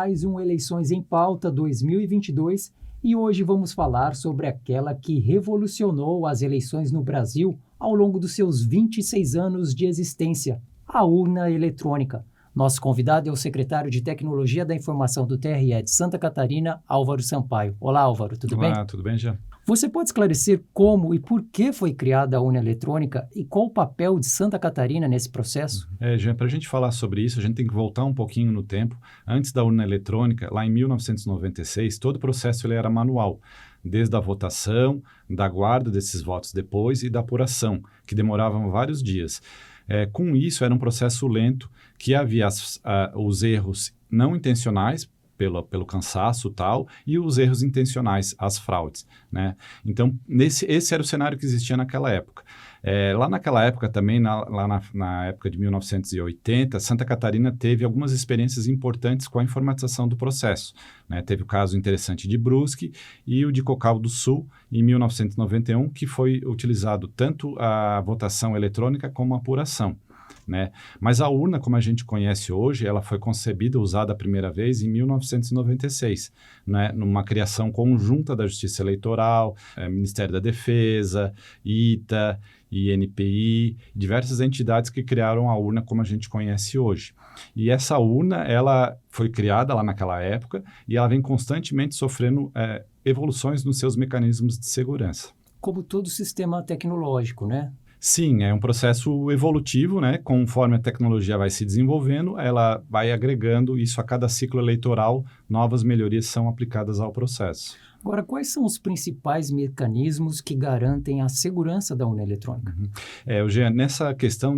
mais um Eleições em Pauta 2022 e hoje vamos falar sobre aquela que revolucionou as eleições no Brasil ao longo dos seus 26 anos de existência, a urna eletrônica. Nosso convidado é o secretário de Tecnologia da Informação do TRE de Santa Catarina, Álvaro Sampaio. Olá, Álvaro, tudo bem? Olá, tudo bem, Jean? Você pode esclarecer como e por que foi criada a urna eletrônica e qual o papel de Santa Catarina nesse processo? Jean, para a gente falar sobre isso, a gente tem que voltar um pouquinho no tempo. Antes da urna eletrônica, lá em 1996, todo o processo ele era manual, desde a votação, da guarda desses votos depois e da apuração, que demoravam vários dias. Com isso, era um processo lento, que havia os erros não intencionais, pelo cansaço e tal, e os erros intencionais, as fraudes, né? Então, esse era o cenário que existia naquela época. Lá naquela época também, na época de 1980, Santa Catarina teve algumas experiências importantes com a informatização do processo, né? Teve o caso interessante de Brusque e o de Cocal do Sul, em 1991, que foi utilizado tanto a votação eletrônica como a apuração, né? Mas a urna, como a gente conhece hoje, ela foi concebida, usada a primeira vez em 1996, né? Numa criação conjunta da Justiça Eleitoral, Ministério da Defesa, ITA, INPI, diversas entidades que criaram a urna como a gente conhece hoje. E essa urna, ela foi criada lá naquela época e ela vem constantemente sofrendo evoluções nos seus mecanismos de segurança. Como todo sistema tecnológico, né? Sim, é um processo evolutivo, né? Conforme a tecnologia vai se desenvolvendo, ela vai agregando isso a cada ciclo eleitoral, novas melhorias são aplicadas ao processo. Agora, quais são os principais mecanismos que garantem a segurança da urna eletrônica? Eugênio, nessa questão,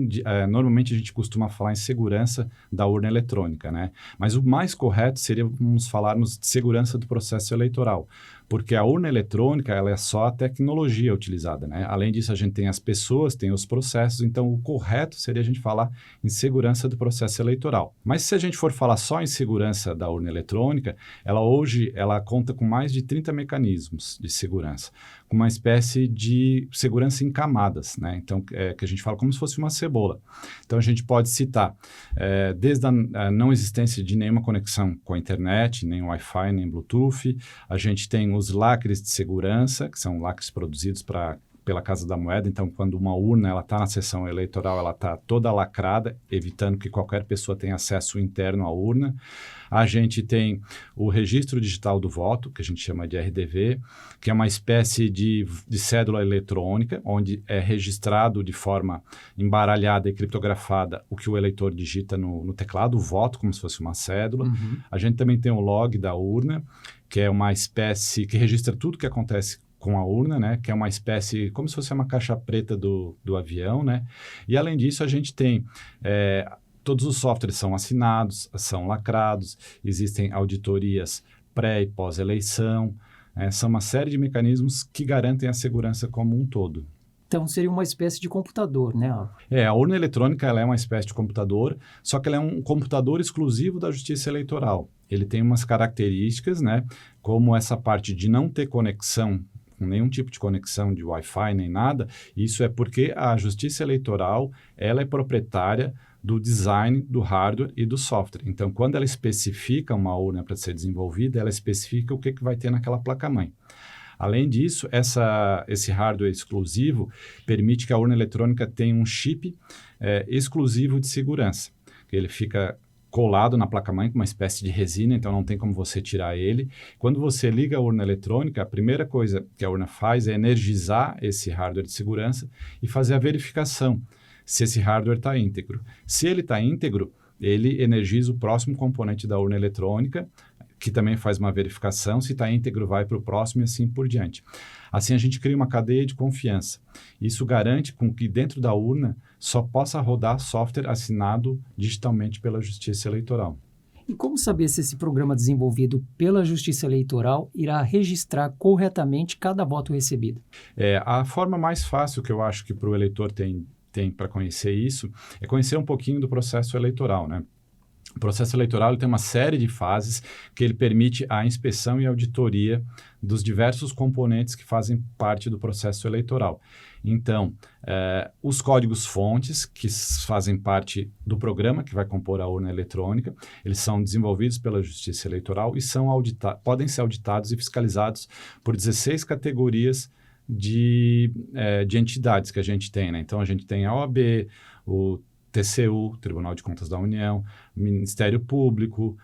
normalmente a gente costuma falar em segurança da urna eletrônica, né? Mas o mais correto seria falarmos de segurança do processo eleitoral, porque a urna eletrônica ela é só a tecnologia utilizada, né? Além disso, a gente tem as pessoas, tem os processos, então o correto seria a gente falar em segurança do processo eleitoral. Mas se a gente for falar só em segurança da urna eletrônica, hoje ela conta com mais de 30 mecanismos de segurança, com uma espécie de segurança em camadas, né? Então, que a gente fala como se fosse uma cebola. Então, a gente pode citar desde a não existência de nenhuma conexão com a internet, nem Wi-Fi, nem Bluetooth. A gente tem os lacres de segurança, que são lacres produzidos pela Casa da Moeda. Então, quando uma urna está na sessão eleitoral, ela está toda lacrada, evitando que qualquer pessoa tenha acesso interno à urna. A gente tem o registro digital do voto, que a gente chama de RDV, que é uma espécie de cédula eletrônica, onde é registrado de forma embaralhada e criptografada o que o eleitor digita no teclado, o voto, como se fosse uma cédula. Uhum. A gente também tem o log da urna, que é uma espécie que registra tudo que acontece com a urna, né, que é uma espécie, como se fosse uma caixa preta do avião, né, e além disso a gente tem, todos os softwares são assinados, são lacrados, existem auditorias pré e pós-eleição, são uma série de mecanismos que garantem a segurança como um todo. Então, seria uma espécie de computador, né? A urna eletrônica ela é uma espécie de computador, só que ela é um computador exclusivo da Justiça Eleitoral. Ele tem umas características, né, como essa parte de não ter conexão, nenhum tipo de conexão de Wi-Fi nem nada. Isso é porque a Justiça Eleitoral ela é proprietária do design, do hardware e do software. Então, quando ela especifica uma urna para ser desenvolvida, ela especifica o que vai ter naquela placa-mãe. Além disso, esse hardware exclusivo permite que a urna eletrônica tenha um chip exclusivo de segurança. Ele fica colado na placa-mãe com uma espécie de resina, então não tem como você tirar ele. Quando você liga a urna eletrônica, a primeira coisa que a urna faz é energizar esse hardware de segurança e fazer a verificação se esse hardware está íntegro. Se ele está íntegro, ele energiza o próximo componente da urna eletrônica, que também faz uma verificação, se está íntegro vai para o próximo e assim por diante. Assim a gente cria uma cadeia de confiança. Isso garante com que dentro da urna só possa rodar software assinado digitalmente pela Justiça Eleitoral. E como saber se esse programa desenvolvido pela Justiça Eleitoral irá registrar corretamente cada voto recebido? A forma mais fácil que eu acho que para o eleitor tem para conhecer isso é conhecer um pouquinho do processo eleitoral, né? O processo eleitoral ele tem uma série de fases que ele permite a inspeção e auditoria dos diversos componentes que fazem parte do processo eleitoral. Então, os códigos-fontes, que fazem parte do programa que vai compor a urna eletrônica, eles são desenvolvidos pela Justiça Eleitoral e podem ser auditados e fiscalizados por 16 categorias de entidades que a gente tem, né? Então, a gente tem a OAB, o TCU, Tribunal de Contas da União, Ministério Público,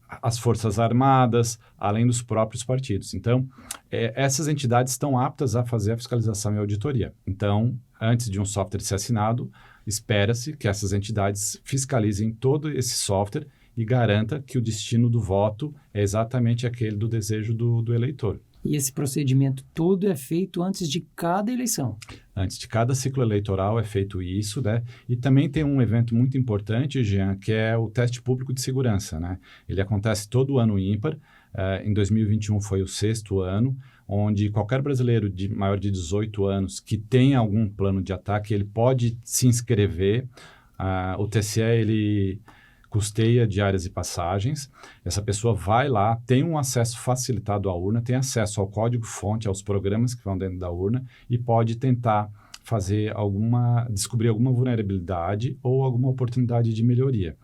as Forças Armadas, além dos próprios partidos. Então, essas entidades estão aptas a fazer a fiscalização e auditoria. Então, antes de um software ser assinado, espera-se que essas entidades fiscalizem todo esse software e garanta que o destino do voto é exatamente aquele do desejo do eleitor. E esse procedimento todo é feito antes de cada eleição? Antes de cada ciclo eleitoral é feito isso, né? E também tem um evento muito importante, Jean, que é o teste público de segurança, né? Ele acontece todo ano ímpar. Em 2021 foi o 6º ano, onde qualquer brasileiro maior de 18 anos que tenha algum plano de ataque, ele pode se inscrever. O TSE, ele custeia diárias e passagens, essa pessoa vai lá, tem um acesso facilitado à urna, tem acesso ao código-fonte, aos programas que vão dentro da urna e pode tentar descobrir alguma vulnerabilidade ou alguma oportunidade de melhoria.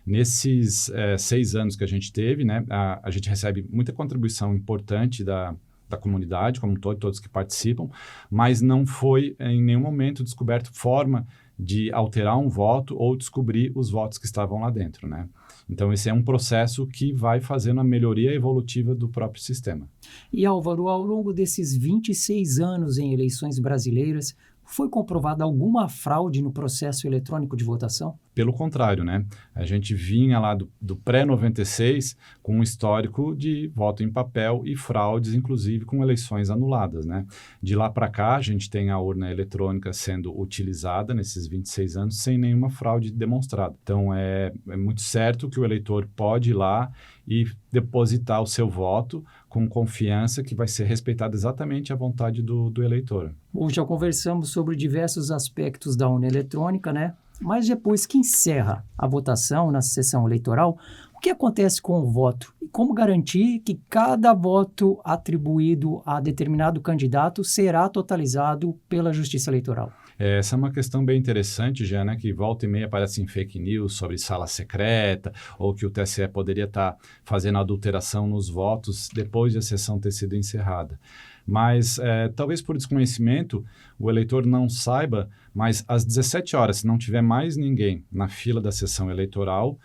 Nesses 6 anos que a gente teve, né, a gente recebe muita contribuição importante da comunidade, como todos que participam, mas não foi em nenhum momento descoberto forma de alterar um voto ou descobrir os votos que estavam lá dentro, né? Então, esse é um processo que vai fazendo a melhoria evolutiva do próprio sistema. E, Álvaro, ao longo desses 26 anos em eleições brasileiras, foi comprovada alguma fraude no processo eletrônico de votação? Pelo contrário, né? A gente vinha lá do pré-96 com um histórico de voto em papel e fraudes, inclusive com eleições anuladas, né? De lá para cá, a gente tem a urna eletrônica sendo utilizada nesses 26 anos sem nenhuma fraude demonstrada. Então, é muito certo que o eleitor pode ir lá e depositar o seu voto com confiança que vai ser respeitada exatamente a vontade do eleitor. Bom, já conversamos sobre diversos aspectos da urna eletrônica, né? Mas depois que encerra a votação na sessão eleitoral, o que acontece com o voto? E como garantir que cada voto atribuído a determinado candidato será totalizado pela Justiça Eleitoral? Essa é uma questão bem interessante, já, né? Que volta e meia aparecem fake news sobre sala secreta ou que o TSE poderia estar fazendo adulteração nos votos depois de a sessão ter sido encerrada. Mas, talvez por desconhecimento, o eleitor não saiba, mas às 17 horas, se não tiver mais ninguém na fila da sessão eleitoral,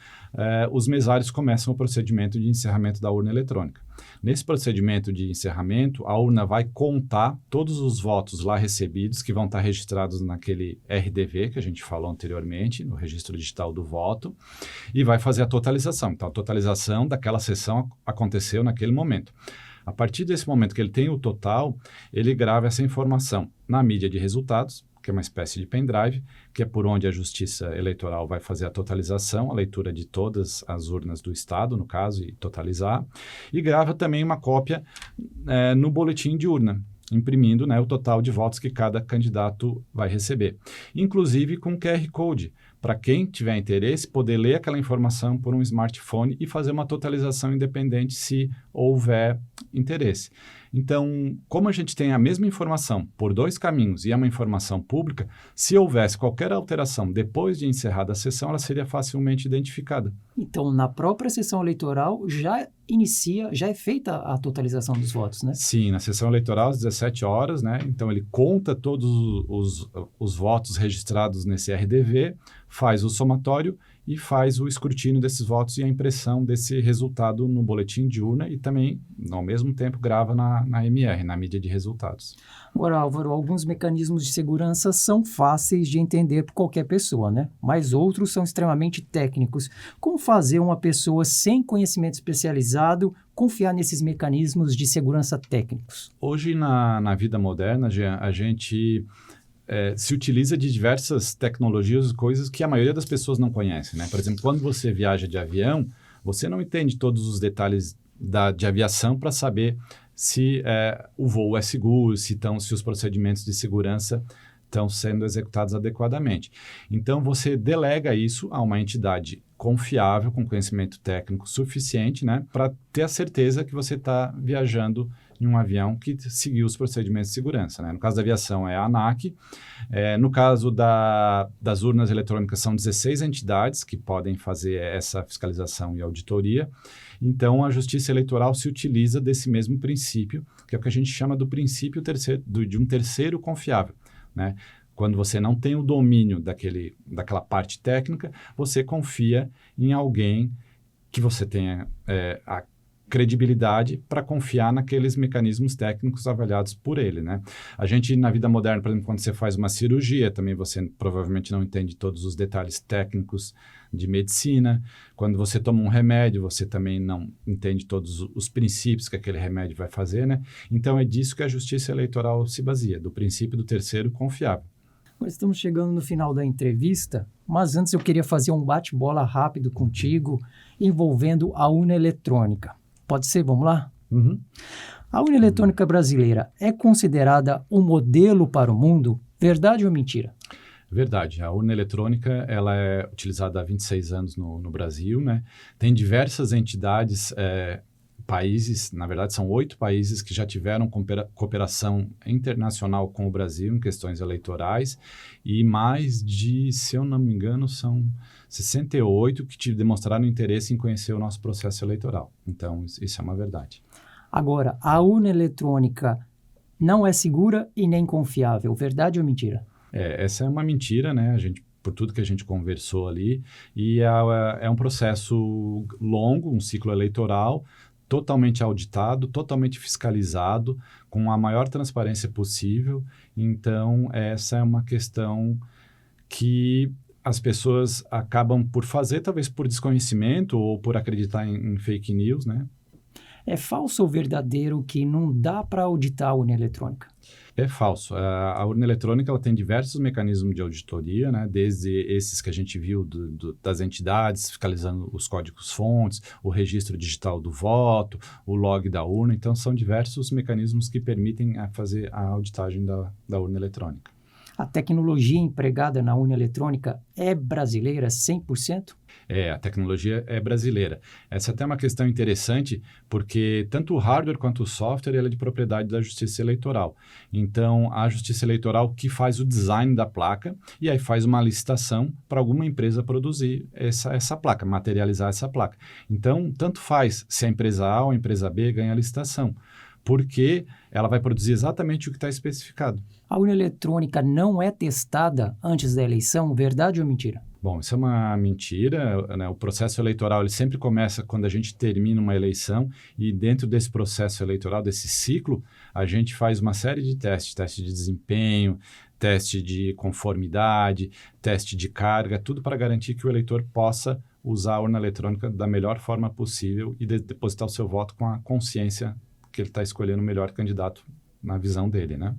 os mesários começam o procedimento de encerramento da urna eletrônica. Nesse procedimento de encerramento, a urna vai contar todos os votos lá recebidos, que vão estar registrados naquele RDV que a gente falou anteriormente, no Registro Digital do Voto, e vai fazer a totalização. Então, a totalização daquela sessão aconteceu naquele momento. A partir desse momento que ele tem o total, ele grava essa informação na mídia de resultados, que é uma espécie de pendrive, que é por onde a Justiça Eleitoral vai fazer a totalização, a leitura de todas as urnas do Estado, no caso, e totalizar, e grava também uma cópia no boletim de urna, imprimindo, né, o total de votos que cada candidato vai receber, inclusive com QR Code, para quem tiver interesse poder ler aquela informação por um smartphone e fazer uma totalização independente se houver interesse. Então, como a gente tem a mesma informação por 2 caminhos e é uma informação pública, se houvesse qualquer alteração depois de encerrada a sessão, ela seria facilmente identificada. Então, na própria sessão eleitoral já é feita a totalização dos votos, né? Sim, na sessão eleitoral às 17 horas, né? Então, ele conta todos os votos registrados nesse RDV, faz o somatório e faz o escrutínio desses votos e a impressão desse resultado no boletim de urna e também, ao mesmo tempo, grava na MR, na mídia de resultados. Agora, Álvaro, alguns mecanismos de segurança são fáceis de entender por qualquer pessoa, né? Mas outros são extremamente técnicos. Como fazer uma pessoa sem conhecimento especializado confiar nesses mecanismos de segurança técnicos? Hoje, na vida moderna, Jean, a gente se utiliza de diversas tecnologias, coisas que a maioria das pessoas não conhece, né? Por exemplo, quando você viaja de avião, você não entende todos os detalhes de aviação para saber se o voo é seguro, se os procedimentos de segurança estão sendo executados adequadamente. Então, você delega isso a uma entidade confiável, com conhecimento técnico suficiente, né, para ter a certeza que você está viajando em um avião que seguiu os procedimentos de segurança, né? No caso da aviação é a ANAC, no caso das urnas eletrônicas são 16 entidades que podem fazer essa fiscalização e auditoria. Então, a Justiça Eleitoral se utiliza desse mesmo princípio, que é o que a gente chama do princípio de um terceiro confiável, né? Quando você não tem o domínio daquela parte técnica, você confia em alguém que você tenha a credibilidade para confiar naqueles mecanismos técnicos avaliados por ele, né? A gente, na vida moderna, por exemplo, quando você faz uma cirurgia, também você provavelmente não entende todos os detalhes técnicos de medicina. Quando você toma um remédio, você também não entende todos os princípios que aquele remédio vai fazer, né? Então, é disso que a Justiça Eleitoral se baseia, do princípio do terceiro confiável. Nós estamos chegando no final da entrevista, mas antes eu queria fazer um bate-bola rápido contigo envolvendo a urna eletrônica. Pode ser? Vamos lá? Uhum. A urna eletrônica brasileira é considerada um modelo para o mundo? Verdade ou mentira? Verdade. A urna eletrônica ela é utilizada há 26 anos no Brasil, né? Tem diversas entidades, países, na verdade são 8 países que já tiveram cooperação internacional com o Brasil em questões eleitorais e mais de, se eu não me engano, são 68 que demonstraram interesse em conhecer o nosso processo eleitoral. Então, isso é uma verdade. Agora, a urna eletrônica não é segura e nem confiável. Verdade ou mentira? Essa é uma mentira, né? Por tudo que a gente conversou ali, e é um processo longo, um ciclo eleitoral, totalmente auditado, totalmente fiscalizado, com a maior transparência possível. Então, essa é uma questão que as pessoas acabam por fazer, talvez por desconhecimento ou por acreditar em fake news, né? É falso ou verdadeiro que não dá para auditar a urna eletrônica? É falso. A urna eletrônica ela tem diversos mecanismos de auditoria, né? Desde esses que a gente viu das entidades, fiscalizando os códigos-fontes, o registro digital do voto, o log da urna. Então, são diversos mecanismos que permitem fazer a auditagem da urna eletrônica. A tecnologia empregada na urna eletrônica é brasileira 100%? A tecnologia é brasileira. Essa é até uma questão interessante, porque tanto o hardware quanto o software ele é de propriedade da Justiça Eleitoral. Então, a Justiça Eleitoral que faz o design da placa e aí faz uma licitação para alguma empresa produzir essa placa, materializar essa placa. Então, tanto faz se a empresa A ou a empresa B ganha a licitação, porque ela vai produzir exatamente o que está especificado. A urna eletrônica não é testada antes da eleição, verdade ou mentira? Bom, isso é uma mentira, né? O processo eleitoral ele sempre começa quando a gente termina uma eleição e dentro desse processo eleitoral, desse ciclo, a gente faz uma série de testes, teste de desempenho, teste de conformidade, teste de carga, tudo para garantir que o eleitor possa usar a urna eletrônica da melhor forma possível e depositar o seu voto com a consciência que ele está escolhendo o melhor candidato na visão dele, né?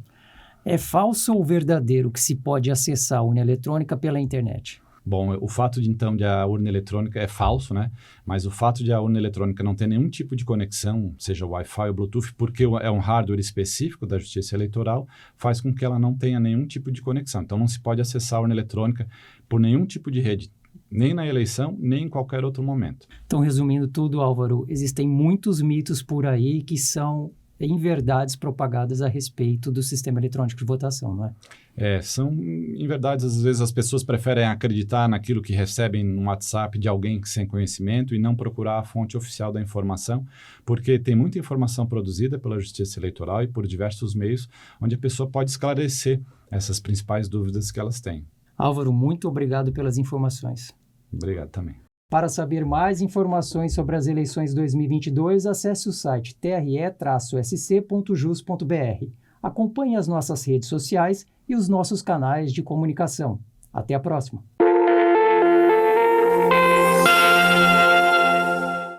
É falso ou verdadeiro que se pode acessar a urna eletrônica pela internet? Bom, o fato de a urna eletrônica é falso, né? Mas o fato de a urna eletrônica não ter nenhum tipo de conexão, seja Wi-Fi ou Bluetooth, porque é um hardware específico da Justiça Eleitoral, faz com que ela não tenha nenhum tipo de conexão. Então, não se pode acessar a urna eletrônica por nenhum tipo de rede, nem na eleição, nem em qualquer outro momento. Então, resumindo tudo, Álvaro, existem muitos mitos por aí que são inverdades propagadas a respeito do sistema eletrônico de votação, não é? São inverdades. Às vezes as pessoas preferem acreditar naquilo que recebem no WhatsApp de alguém sem conhecimento e não procurar a fonte oficial da informação, porque tem muita informação produzida pela Justiça Eleitoral e por diversos meios, onde a pessoa pode esclarecer essas principais dúvidas que elas têm. Álvaro, muito obrigado pelas informações. Obrigado também. Para saber mais informações sobre as eleições 2022, acesse o site tre-sc.jus.br. Acompanhe as nossas redes sociais e os nossos canais de comunicação. Até a próxima!